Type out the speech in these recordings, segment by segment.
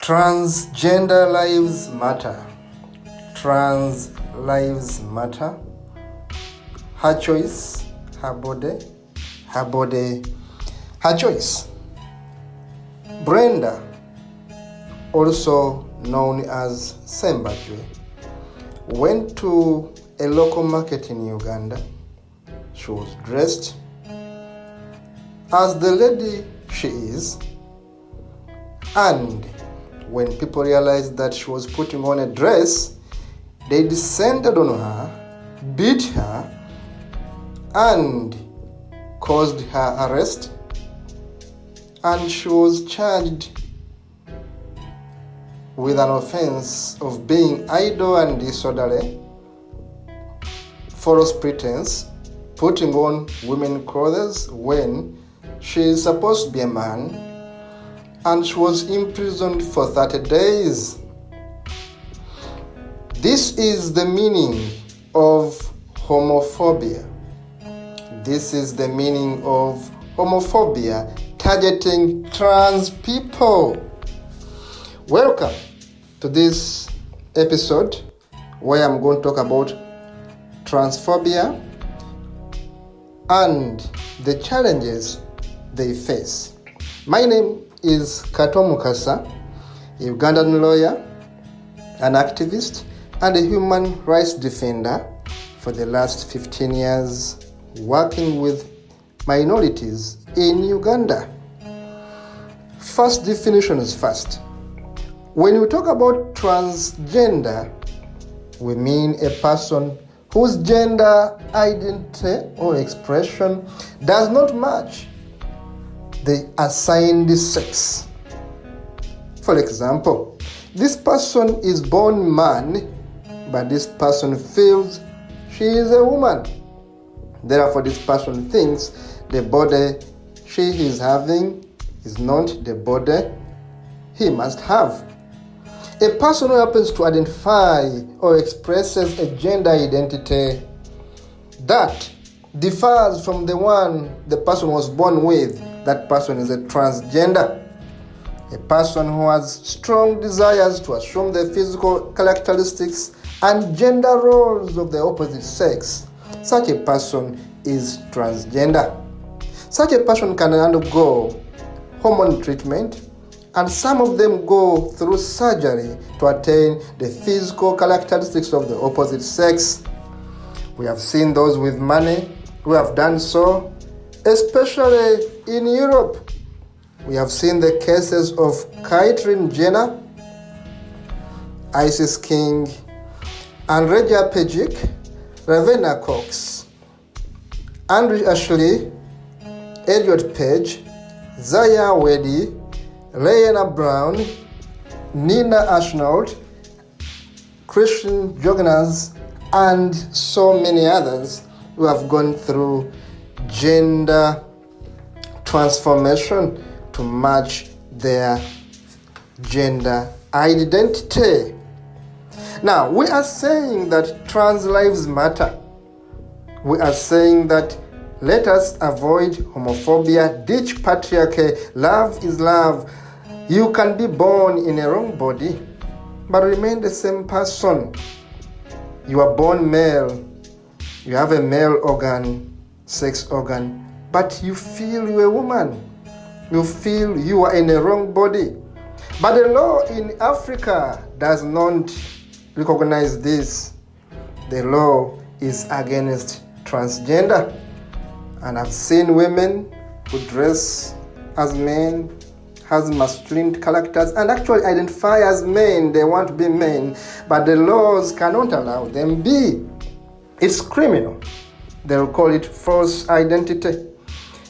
Transgender lives matter. Trans lives matter. Her choice, her body, her choice. Brenda, also known as Sembajwe, went to a local market in Uganda. She was dressed as the lady she is, and when people realized that she was putting on a dress, they descended on her, beat her, and caused her arrest, and she was charged with an offense of being idle and disorderly, false pretense, putting on women clothes when she is supposed to be a man, and she was imprisoned for 30 days. This is the meaning of homophobia. This is the meaning of homophobia targeting trans people. Welcome to this episode where I'm going to talk about transphobia and the challenges they face. My name is Kato Mukasa, a Ugandan lawyer, an activist, and a human rights defender for the last 15 years, working with minorities in Uganda. First definition is first. When we talk about transgender, we mean a person whose gender identity or expression does not match the assigned sex. For example, this person is born man, but this person feels she is a woman. Therefore, this person thinks the body she is having is not the body he must have. A person who happens to identify or expresses a gender identity that differs from the one the person was born with, that person is a transgender. A person who has strong desires to assume the physical characteristics and gender roles of the opposite sex. Such a person is transgender. Such a person can undergo hormone treatment, and some of them go through surgery to attain the physical characteristics of the opposite sex. We have seen those with money who have done so, especially in Europe. We have seen the cases of Caitlyn Jenner, Isis King, Andrea Pejic, Ravenna Cox, Andrew Ashley, Elliot Page, Zaya Wedi, Leanna Brown, Nina Ashnold, Christian Jonas, and so many others who have gone through gender transformation to match their gender identity. Now, we are saying that trans lives matter. We are saying that let us avoid homophobia, ditch patriarchy, love is love. You can be born in a wrong body, but remain the same person. You are born male, you have a male organ, sex organ, but you feel you're a woman. You feel you are in a wrong body. But the law in Africa does not recognize this. The law is against transgender. And I've seen women who dress as men, has masculine characters, and actually identify as men. They want to be men, but the laws cannot allow them be. It's criminal. They'll call it false identity.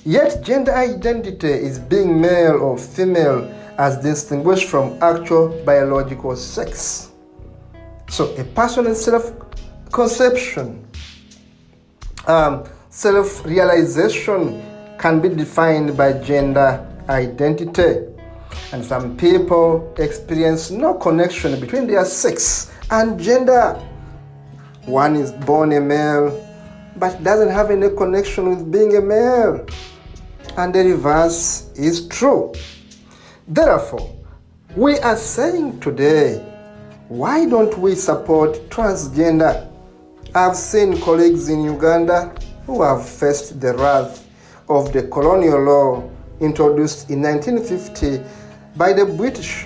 Yet gender identity is being male or female as distinguished from actual biological sex. So a person's self-conception, self-realization can be defined by gender identity. And some people experience no connection between their sex and gender. One is born a male, but doesn't have any connection with being a male. And the reverse is true. Therefore, We are saying today, why don't we support transgender? I've seen colleagues in Uganda who have faced the wrath of the colonial law introduced in 1950 by the British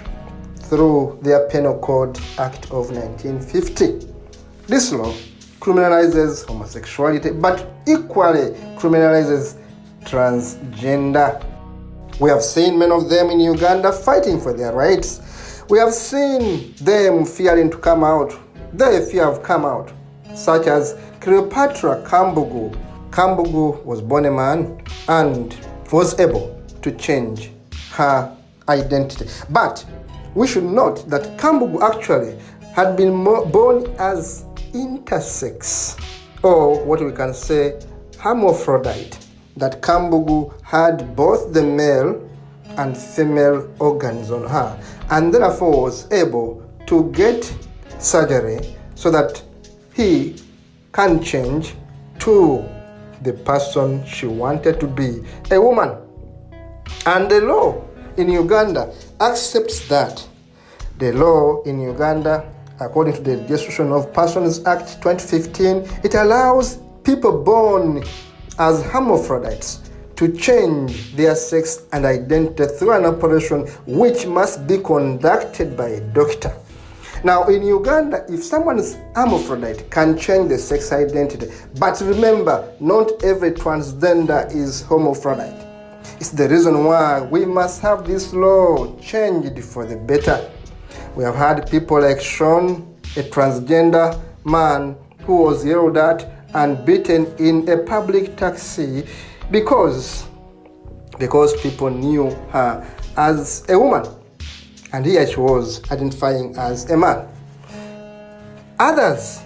through their Penal Code Act of 1950. This law criminalizes homosexuality, but equally criminalizes transgender. We have seen many of them in Uganda fighting for their rights. We have seen them fearing to come out. They fear have come out, such as Cleopatra Kambugu. Kambugu was born a man and was able to change her identity. But we should note that Kambugu actually had been born as intersex, or what we can say hermaphrodite. That Kambugu had both the male and female organs on her, and therefore was able to get surgery so that he can change to the person she wanted to be, a woman. And the law in Uganda accepts that. The law in Uganda, according to the Registration of Persons Act 2015, it allows people born as hermaphrodites to change their sex and identity through an operation which must be conducted by a doctor. Now in Uganda, if someone is hermaphrodite, can change the sex identity. But remember, not every transgender is hermaphrodite. It's the reason why we must have this law changed for the better. We have had people like Sean, a transgender man who was yelled at and beaten in a public taxi because people knew her as a woman, and here she was identifying as a man. Others,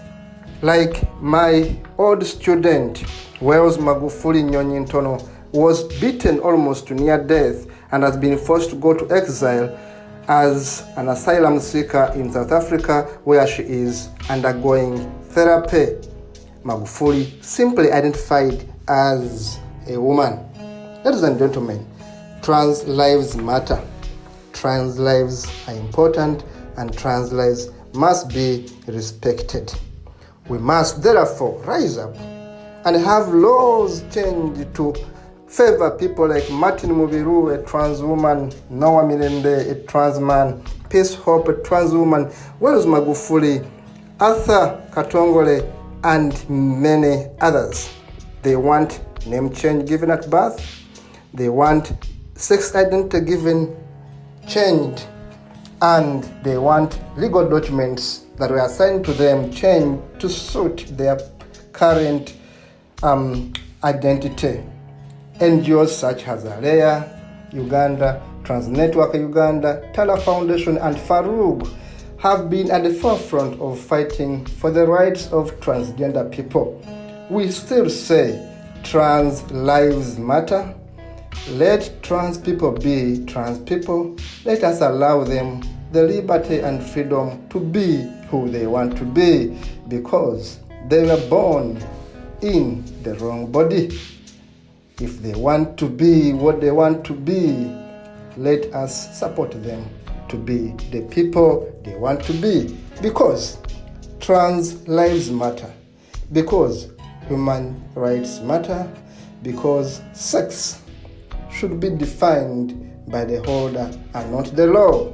like my old student Wells Magufuli Nyonyintono, was beaten almost to near death and has been forced to go to exile as an asylum seeker in South Africa, where she is undergoing therapy. Magufuli simply identified as a woman. Ladies and gentlemen, trans lives matter. Trans lives are important, and trans lives must be respected. We must therefore rise up and have laws changed to favor people like Martin Mubiru, a trans woman, Noah Mirembe, a trans man, Peace Hope, a trans woman, Wells Magufuli, Arthur Katongole, and many others. They want name change given at birth. They want sex identity given changed, and they want legal documents that were assigned to them changed to suit their current identity. NGOs such as Alea Uganda, Trans Network Uganda, Tala Foundation, and Farug have been at the forefront of fighting for the rights of transgender people. We still say trans lives matter. Let trans people be trans people. Let us allow them the liberty and freedom to be who they want to be, because they were born in the wrong body. If they want to be what they want to be, let us support them to be the people they want to be, because trans lives matter, because human rights matter, because sex should be defined by the holder and not the law.